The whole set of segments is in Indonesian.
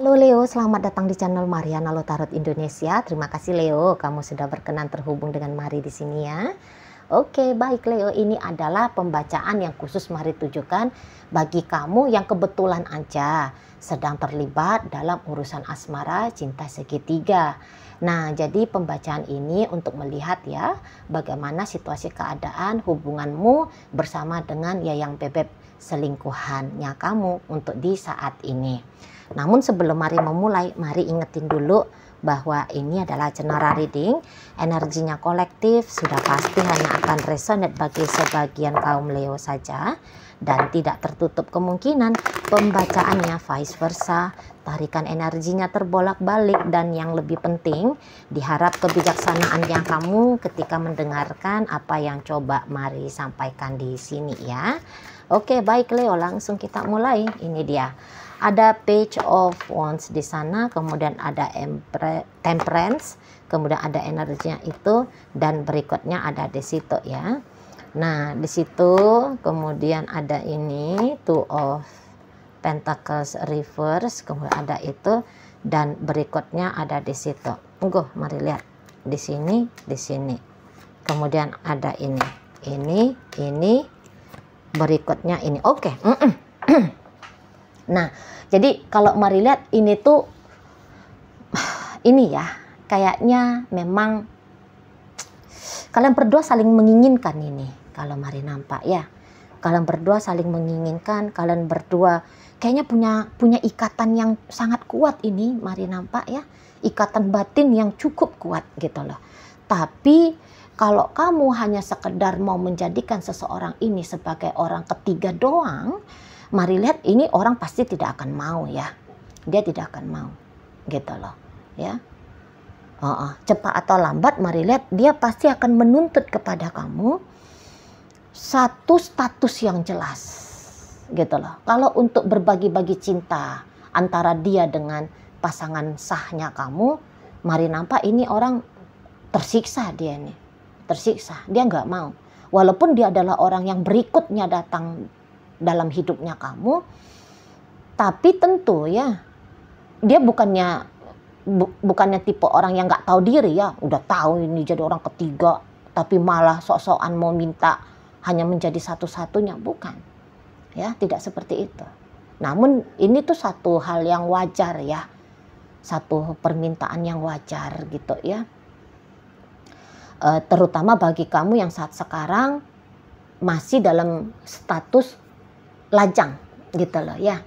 Halo Leo, selamat datang di channel Mariana Lo Tarot Indonesia. Terima kasih Leo, kamu sudah berkenan terhubung dengan Mari di sini ya. Oke, baik Leo, ini adalah pembacaan yang khusus Mari tujukan bagi kamu yang kebetulan aja sedang terlibat dalam urusan asmara cinta segitiga. Nah, jadi pembacaan ini untuk melihat ya bagaimana situasi keadaan hubunganmu bersama dengan Yayang Bebek selingkuhannya kamu untuk di saat ini. Namun sebelum Mari memulai, Mari ingetin dulu bahwa ini adalah general reading, energinya kolektif, sudah pasti hanya akan resonate bagi sebagian kaum Leo saja, dan tidak tertutup kemungkinan pembacaannya vice versa, tarikan energinya terbolak-balik, dan yang lebih penting, diharap kebijaksanaannya kamu ketika mendengarkan apa yang coba Mari sampaikan di sini ya. Oke, baik Leo, langsung kita mulai. Ini dia. Ada Page of Wands di sana, kemudian ada Temperance, kemudian ada energinya itu, dan berikutnya ada di situ ya. Nah, di situ kemudian ada ini Two of Pentacles reverse, kemudian ada itu, dan berikutnya ada di situ. Tunggu, mari lihat di sini, di sini. Kemudian ada ini, berikutnya ini. Oke. Nah, jadi kalau Mari lihat ini tuh, ini ya, kayaknya memang kalian berdua saling menginginkan ini. Kalau Mari nampak ya, kalian berdua saling menginginkan, kalian berdua kayaknya punya ikatan yang sangat kuat ini. Mari nampak ya, ikatan batin yang cukup kuat gitu loh. Tapi kalau kamu hanya sekedar mau menjadikan seseorang ini sebagai orang ketiga doang, Mari lihat ini orang pasti tidak akan mau ya. Dia tidak akan mau gitu loh ya. Cepat atau lambat Mari lihat dia pasti akan menuntut kepada kamu satu status yang jelas gitu loh. Kalau untuk berbagi-bagi cinta antara dia dengan pasangan sahnya kamu, Mari nampak ini orang tersiksa, dia ini tersiksa, dia nggak mau. Walaupun dia adalah orang yang berikutnya datang dalam hidupnya kamu, tapi tentu ya dia bukannya tipe orang yang nggak tahu diri ya, udah tahu ini jadi orang ketiga tapi malah sok-sokan mau minta hanya menjadi satu-satunya, bukan ya, tidak seperti itu. Namun ini tuh satu hal yang wajar ya, satu permintaan yang wajar gitu ya, terutama bagi kamu yang saat sekarang masih dalam status lajang gitu loh ya.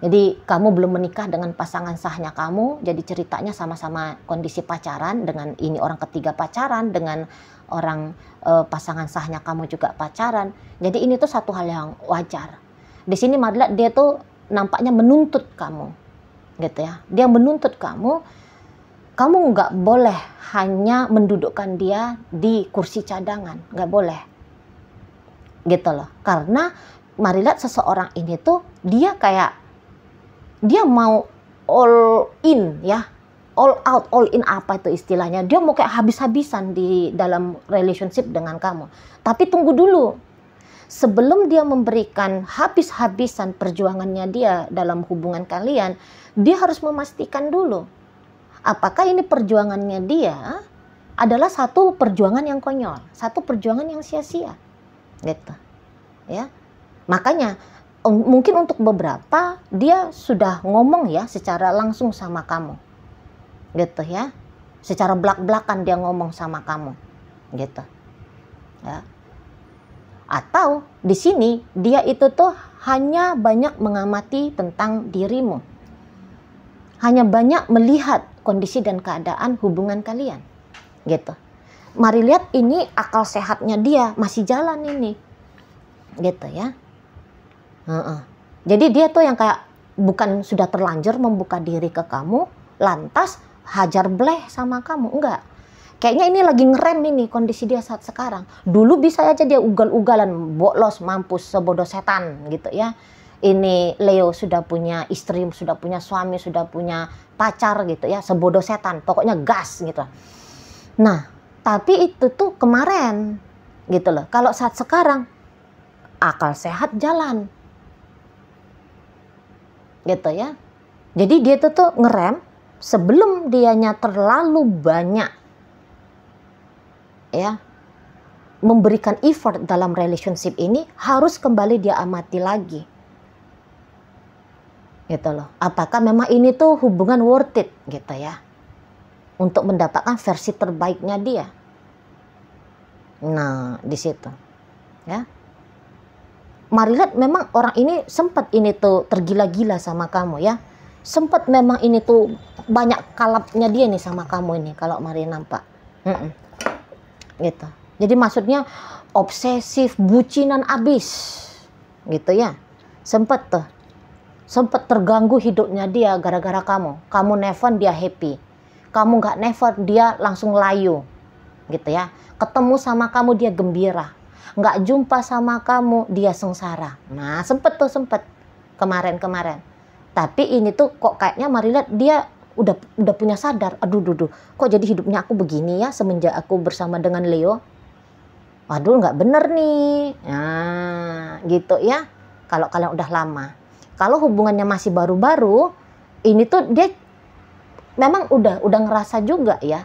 Jadi kamu belum menikah dengan pasangan sahnya kamu, jadi ceritanya sama-sama kondisi pacaran, dengan ini orang ketiga pacaran, dengan orang pasangan sahnya kamu juga pacaran. Jadi ini tuh satu hal yang wajar. Di sini Madla dia tuh nampaknya menuntut kamu gitu ya. Dia menuntut kamu nggak boleh hanya mendudukkan dia di kursi cadangan, nggak boleh gitu loh. Karena Mari lihat seseorang ini tuh dia mau all in ya, all out, all in, apa itu istilahnya, dia mau kayak habis-habisan di dalam relationship dengan kamu. Tapi tunggu dulu, sebelum dia memberikan habis-habisan perjuangannya dia dalam hubungan kalian, dia harus memastikan dulu apakah ini perjuangannya dia adalah satu perjuangan yang konyol, satu perjuangan yang sia-sia gitu ya. Makanya mungkin untuk beberapa dia sudah ngomong ya secara langsung sama kamu gitu ya, secara belak-belakan dia ngomong sama kamu gitu ya. Atau di sini dia itu tuh hanya banyak mengamati tentang dirimu, hanya banyak melihat kondisi dan keadaan hubungan kalian gitu. Mari lihat ini akal sehatnya dia masih jalan ini gitu ya. Jadi dia tuh yang kayak bukan sudah terlanjur membuka diri ke kamu lantas hajar bleh sama kamu, enggak. Kayaknya ini lagi ngerem ini kondisi dia saat sekarang. Dulu bisa aja dia ugal-ugalan, bolos, mampus, sebodoh setan gitu ya. Ini Leo sudah punya istri, sudah punya suami, sudah punya pacar gitu ya, sebodoh setan, pokoknya gas gitu. Nah, tapi itu tuh kemarin gitu loh. Kalau saat sekarang akal sehat jalan gitu ya. Jadi dia tuh ngerem sebelum dianya terlalu banyak ya memberikan effort dalam relationship ini, harus kembali dia amati lagi. Gitu loh. Apakah memang ini tuh hubungan worth it gitu ya. Untuk mendapatkan versi terbaiknya dia. Nah, di situ. Ya. Mari lihat, memang orang ini sempat ini tuh tergila-gila sama kamu ya. Sempat memang ini tuh banyak kalapnya dia nih sama kamu ini kalau Mari nampak. Gitu. Jadi maksudnya obsesif, bucinan abis. Gitu ya. Sempat tuh. Sempat terganggu hidupnya dia gara-gara kamu. Kamu nelfon dia happy. Kamu nggak nelfon dia langsung layu. Gitu ya. Ketemu sama kamu dia gembira. Nggak jumpa sama kamu dia sengsara. Nah, sempet kemarin-kemarin. Tapi ini tuh kok kayaknya Mari lihat dia udah punya sadar. Aduh, kok jadi hidupnya aku begini ya semenjak aku bersama dengan Leo. Waduh, nggak bener nih. Nah, gitu ya. Kalau kalian udah lama. Kalau hubungannya masih baru-baru, ini tuh dia memang udah ngerasa juga ya.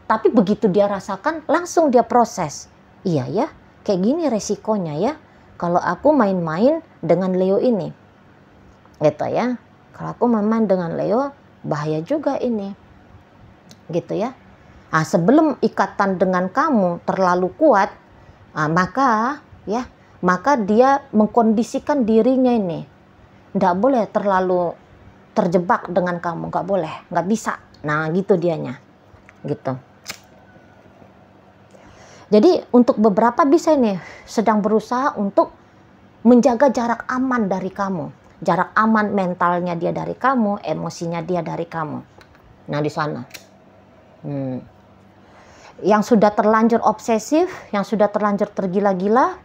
Tapi begitu dia rasakan, langsung dia proses. Iya ya. Kayak gini resikonya ya, kalau aku main-main dengan Leo ini. Gitu ya. Kalau aku main-main dengan Leo, bahaya juga ini. Gitu ya. Nah, sebelum ikatan dengan kamu terlalu kuat, maka dia mengkondisikan dirinya ini. Nggak boleh terlalu terjebak dengan kamu, nggak boleh, nggak bisa. Nah, gitu dianya. Gitu. Jadi untuk beberapa bisa nih sedang berusaha untuk menjaga jarak aman dari kamu. Jarak aman mentalnya dia dari kamu, emosinya dia dari kamu. Nah, di sana. Yang sudah terlanjur obsesif, yang sudah terlanjur tergila-gila,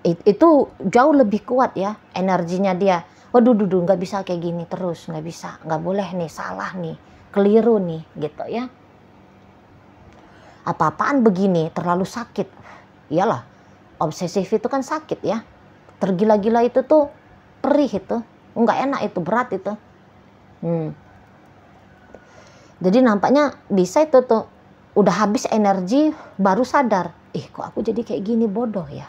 itu jauh lebih kuat ya energinya dia. Waduh, nggak bisa kayak gini terus, nggak bisa, nggak boleh nih, salah nih, keliru nih, gitu ya. Apa-apaan begini, terlalu sakit. Iyalah, obsesif itu kan sakit ya. Tergila-gila itu tuh perih itu. Nggak enak itu, berat itu. Jadi nampaknya bisa itu tuh. Udah habis energi, baru sadar. Kok aku jadi kayak gini, bodoh ya.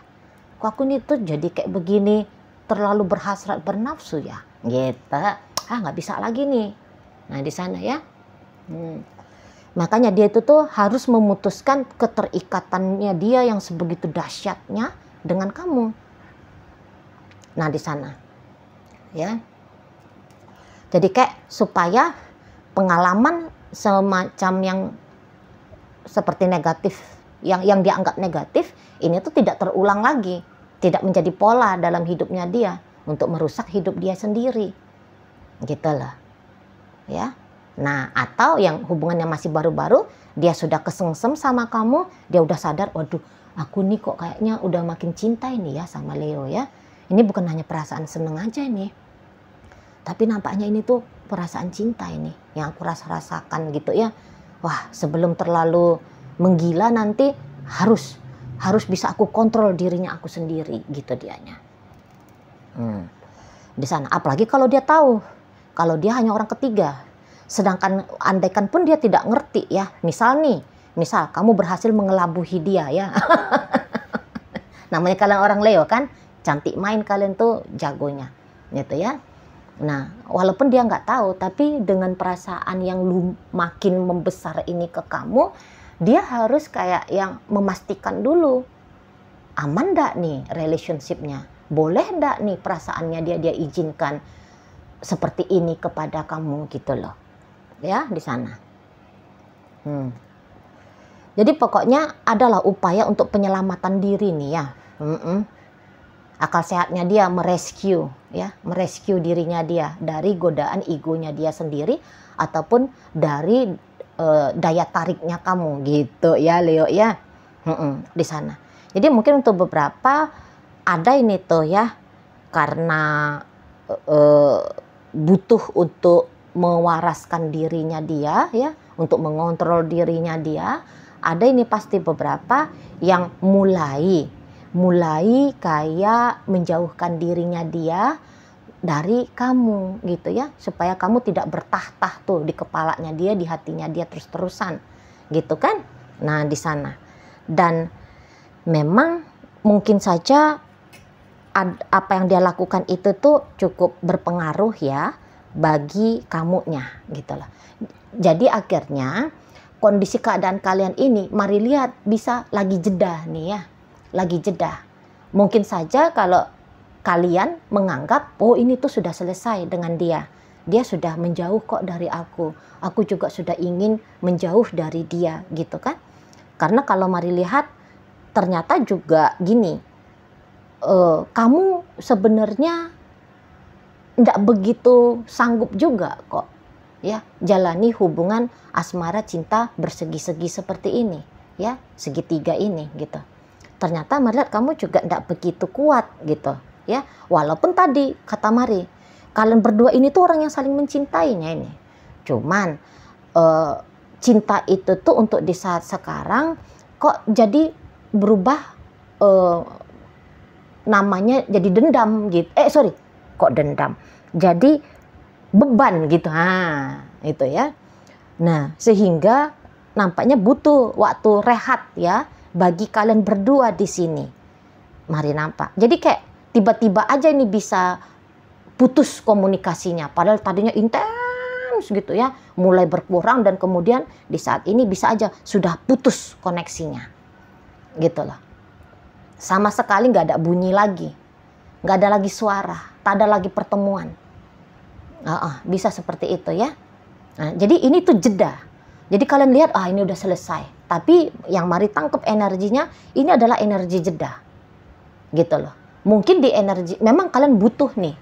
Kok aku nih tuh jadi kayak begini, terlalu berhasrat, bernafsu ya. Gitu. Nggak bisa lagi nih. Nah, di sana ya. Makanya dia itu tuh harus memutuskan keterikatannya dia yang sebegitu dahsyatnya dengan kamu. Nah, di sana. Ya. Jadi kayak supaya pengalaman semacam yang seperti negatif, yang dianggap negatif, ini tuh tidak terulang lagi. Tidak menjadi pola dalam hidupnya dia untuk merusak hidup dia sendiri. Gitu lah. Ya. Nah, atau yang hubungannya masih baru-baru, dia sudah kesengsem sama kamu, dia udah sadar, waduh, aku nih kok kayaknya udah makin cinta ini ya sama Leo ya. Ini bukan hanya perasaan seneng aja ini, tapi nampaknya ini tuh perasaan cinta ini yang aku rasakan gitu ya. Wah, sebelum terlalu menggila nanti harus bisa aku kontrol dirinya aku sendiri gitu dianya. Di sana, apalagi kalau dia tahu kalau dia hanya orang ketiga. Sedangkan andaikan pun dia tidak ngerti ya. Misal kamu berhasil mengelabuhi dia ya. Namanya kalian orang Leo kan, cantik main kalian tuh jagonya. Gitu ya. Nah, walaupun dia nggak tahu, tapi dengan perasaan yang makin membesar ini ke kamu, dia harus kayak yang memastikan dulu. Aman nggak nih relationship-nya? Boleh nggak nih perasaannya dia izinkan seperti ini kepada kamu gitu loh. Ya, di sana. Jadi pokoknya adalah upaya untuk penyelamatan diri nih ya. Akal sehatnya dia merescue dirinya dia dari godaan egonya dia sendiri ataupun dari daya tariknya kamu gitu ya Leo ya. Di sana. Jadi mungkin untuk beberapa ada ini tuh ya, karena butuh untuk mewaraskan dirinya dia ya, untuk mengontrol dirinya dia. Ada ini pasti beberapa yang mulai kayak menjauhkan dirinya dia dari kamu gitu ya, supaya kamu tidak bertah-tah tuh di kepalanya dia, di hatinya dia terus-terusan gitu kan. Nah di sana, dan memang mungkin saja apa yang dia lakukan itu tuh cukup berpengaruh ya bagi kamunya gitu loh. Jadi akhirnya kondisi keadaan kalian ini, mari lihat, bisa lagi jeda nih ya, lagi jeda. Mungkin saja kalau kalian menganggap, oh ini tuh sudah selesai dengan dia sudah menjauh kok dari aku juga sudah ingin menjauh dari dia gitu kan. Karena kalau mari lihat, ternyata juga gini, kamu sebenarnya tidak begitu sanggup juga kok ya jalani hubungan asmara cinta bersegi-segi seperti ini ya, segitiga ini gitu. Ternyata mari lihat, kamu juga tidak begitu kuat gitu ya, walaupun tadi kata Mari, kalian berdua ini tuh orang yang saling mencintainya ini. Cuman cinta itu tuh untuk di saat sekarang kok jadi berubah, namanya jadi dendam gitu. Kok dendam? Jadi beban gitu. Itu ya. Nah, sehingga nampaknya butuh waktu rehat ya bagi kalian berdua di sini. Mari nampak. Jadi kayak tiba-tiba aja ini bisa putus komunikasinya, padahal tadinya intens gitu ya, mulai berkurang dan kemudian di saat ini bisa aja sudah putus koneksinya gitu loh. Sama sekali nggak ada bunyi lagi, nggak ada lagi suara, tak ada lagi pertemuan. Bisa seperti itu ya. Nah, jadi ini tuh jeda. Jadi kalian lihat, ini udah selesai. Tapi yang Mari tangkap energinya, ini adalah energi jeda. Gitu loh. Mungkin di energi, memang kalian butuh nih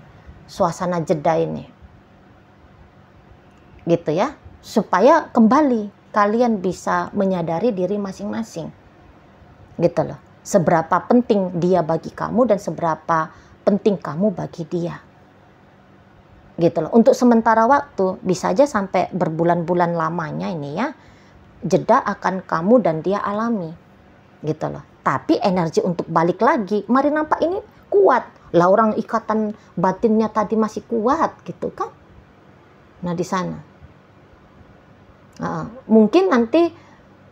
suasana jeda ini. Gitu ya. Supaya kembali kalian bisa menyadari diri masing-masing. Gitu loh. Seberapa penting dia bagi kamu dan seberapa penting kamu bagi dia. Gitu loh. Untuk sementara waktu, bisa aja sampai berbulan-bulan lamanya ini ya, jeda akan kamu dan dia alami. Gitu loh. Tapi energi untuk balik lagi, Mari nampak ini kuat. Lah orang ikatan batinnya tadi masih kuat gitu kan. Nah di sana. Mungkin nanti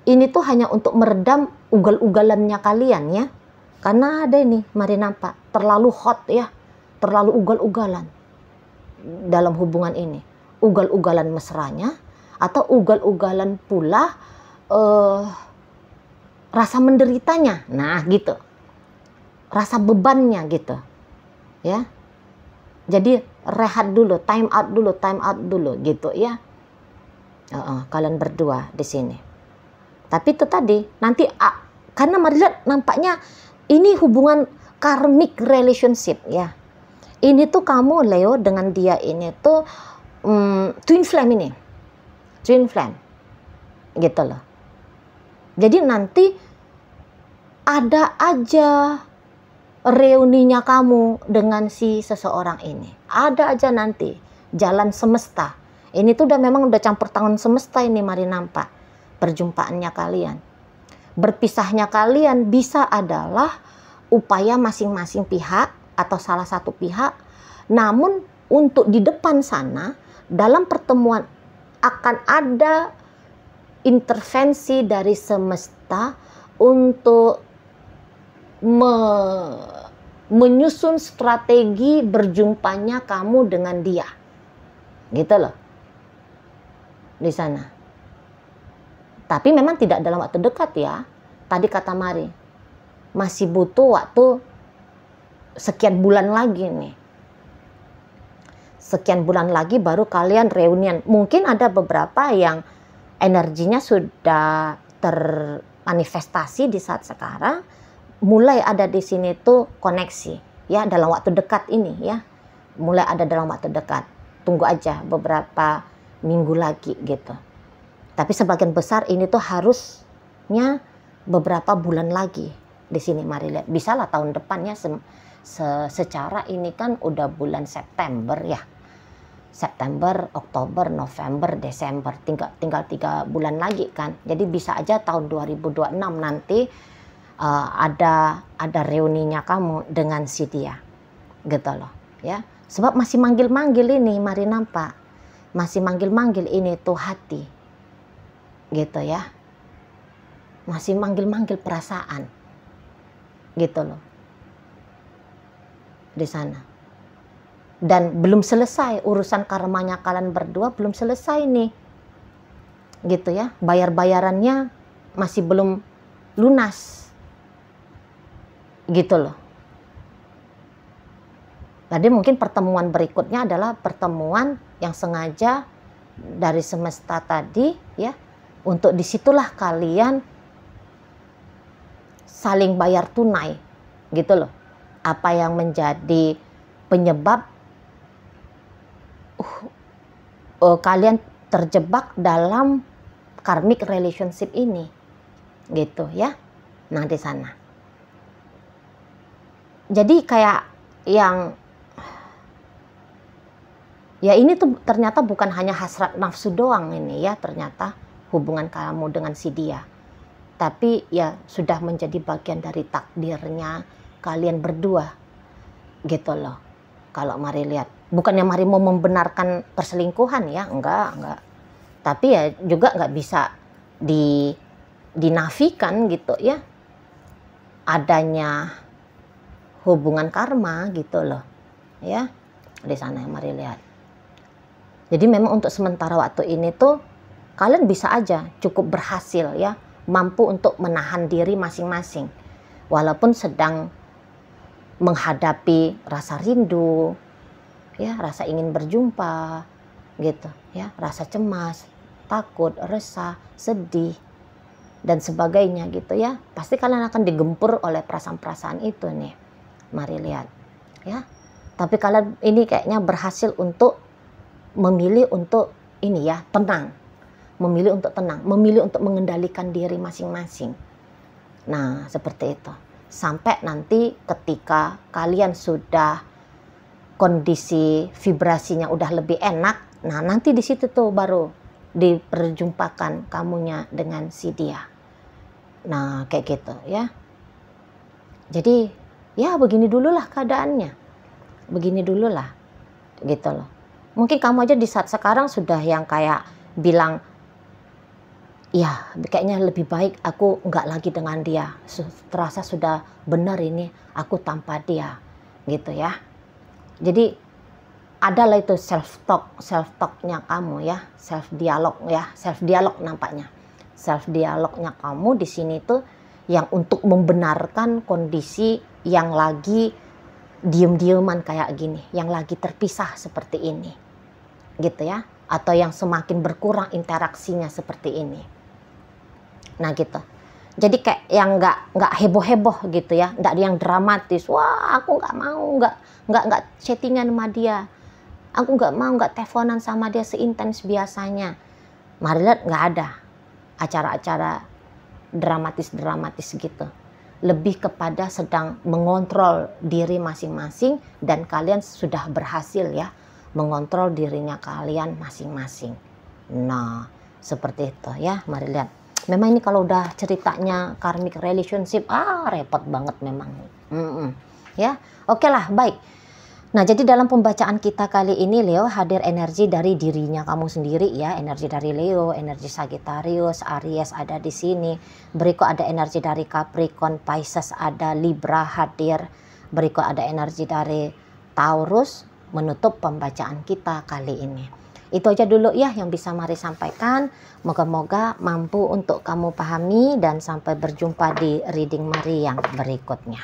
ini tuh hanya untuk meredam ugal-ugalannya kalian ya. Karena ada ini, Mari nampak, terlalu hot ya. Terlalu ugal-ugalan dalam hubungan ini. Ugal-ugalan mesranya atau ugal-ugalan pula rasa menderitanya. Nah gitu. Rasa bebannya gitu. Ya. Jadi rehat dulu, time out dulu gitu ya. Kalian berdua di sini. Tapi itu tadi nanti karena Mari lihat nampaknya ini hubungan karmic relationship ya. Ini tuh kamu Leo dengan dia ini tuh twin flame ini. Twin flame. Gitu loh. Jadi nanti ada aja reuninya kamu dengan si seseorang ini. Ada aja nanti jalan semesta. Ini tuh memang udah campur tangan semesta ini Mari nampak. Perjumpaannya kalian. Berpisahnya kalian bisa adalah upaya masing-masing pihak atau salah satu pihak. Namun untuk di depan sana dalam pertemuan akan ada intervensi dari semesta untuk menyusun strategi berjumpanya kamu dengan dia. Gitu loh. Di sana. Tapi memang tidak dalam waktu dekat ya. Tadi kata Mari, masih butuh waktu sekian bulan lagi nih. Sekian bulan lagi baru kalian reunian. Mungkin ada beberapa yang energinya sudah termanifestasi di saat sekarang. Mulai ada di sini tuh koneksi. Ya dalam waktu dekat ini ya. Mulai ada dalam waktu dekat. Tunggu aja beberapa minggu lagi gitu. Tapi sebagian besar ini tuh harusnya beberapa bulan lagi di sini Mari lihat. Bisa lah tahun depannya secara ini kan udah bulan September ya. September, Oktober, November, Desember. Tinggal 3 bulan lagi kan. Jadi bisa aja tahun 2026 nanti ada reuninya kamu dengan si dia. Gitu loh ya. Sebab masih manggil-manggil ini, mari nampak. Masih manggil-manggil ini tuh hati. Gitu ya. Masih manggil-manggil perasaan. Gitu loh. Di sana. Dan belum selesai urusan karmanya kalian berdua, belum selesai nih. Gitu ya. Bayar-bayarannya masih belum lunas. Gitu loh. Tadi mungkin pertemuan berikutnya adalah pertemuan yang sengaja dari semesta tadi ya, untuk disitulah kalian saling bayar tunai gitu loh. Apa yang menjadi penyebab kalian terjebak dalam karmic relationship ini gitu ya. Nah di sana. Jadi kayak yang ya ini tuh ternyata bukan hanya hasrat nafsu doang ini ya, ternyata hubungan kamu dengan si dia. Tapi ya sudah menjadi bagian dari takdirnya kalian berdua. Gitu loh. Kalau mari lihat. Bukannya mari mau membenarkan perselingkuhan ya, enggak. Tapi ya juga nggak bisa dinafikan gitu ya. Adanya hubungan karma gitu loh. Ya. Di sana yang mari lihat. Jadi memang untuk sementara waktu ini tuh kalian bisa aja cukup berhasil ya, mampu untuk menahan diri masing-masing. Walaupun sedang menghadapi rasa rindu, ya, rasa ingin berjumpa gitu ya, rasa cemas, takut, resah, sedih dan sebagainya gitu ya. Pasti kalian akan digempur oleh perasaan-perasaan itu nih. Mari lihat ya. Tapi kalian ini kayaknya berhasil untuk memilih untuk ini ya, tenang. Memilih untuk tenang, memilih untuk mengendalikan diri masing-masing. Nah, seperti itu. Sampai nanti ketika kalian sudah kondisi vibrasinya udah lebih enak, nah nanti di situ tuh baru diperjumpakan kamunya dengan si dia. Nah, kayak gitu ya. Jadi, ya begini dululah keadaannya. Begini dululah. Gitu loh. Mungkin kamu aja di saat sekarang sudah yang kayak bilang, ya kayaknya lebih baik aku nggak lagi dengan dia. Terasa sudah benar ini aku tanpa dia. Gitu ya. Jadi adalah itu self-talknya kamu ya. Self-dialog nampaknya. Self-dialognya kamu di sini tuh yang untuk membenarkan kondisi yang lagi diem-dieman kayak gini. Yang lagi terpisah seperti ini. Gitu ya, atau yang semakin berkurang interaksinya seperti ini. Nah gitu. Jadi kayak yang nggak heboh-heboh gitu ya, nggak yang dramatis. Wah aku nggak mau, nggak chattingan sama dia. Aku nggak mau, nggak teleponan sama dia seintens biasanya. Mari lihat nggak ada acara-acara dramatis gitu. Lebih kepada sedang mengontrol diri masing-masing dan kalian sudah berhasil ya mengontrol dirinya kalian masing-masing. Nah, seperti itu ya. Mari lihat. Memang ini kalau udah ceritanya karmic relationship, repot banget memang. Ya, oke lah, baik. Nah, jadi dalam pembacaan kita kali ini Leo hadir energi dari dirinya kamu sendiri ya, energi dari Leo, energi Sagittarius, Aries ada di sini. Berikut ada energi dari Capricorn, Pisces ada, Libra hadir. Berikut ada energi dari Taurus. Menutup pembacaan kita kali ini. Itu aja dulu ya yang bisa mari sampaikan. Moga-moga mampu untuk kamu pahami dan sampai berjumpa di reading Mari yang berikutnya.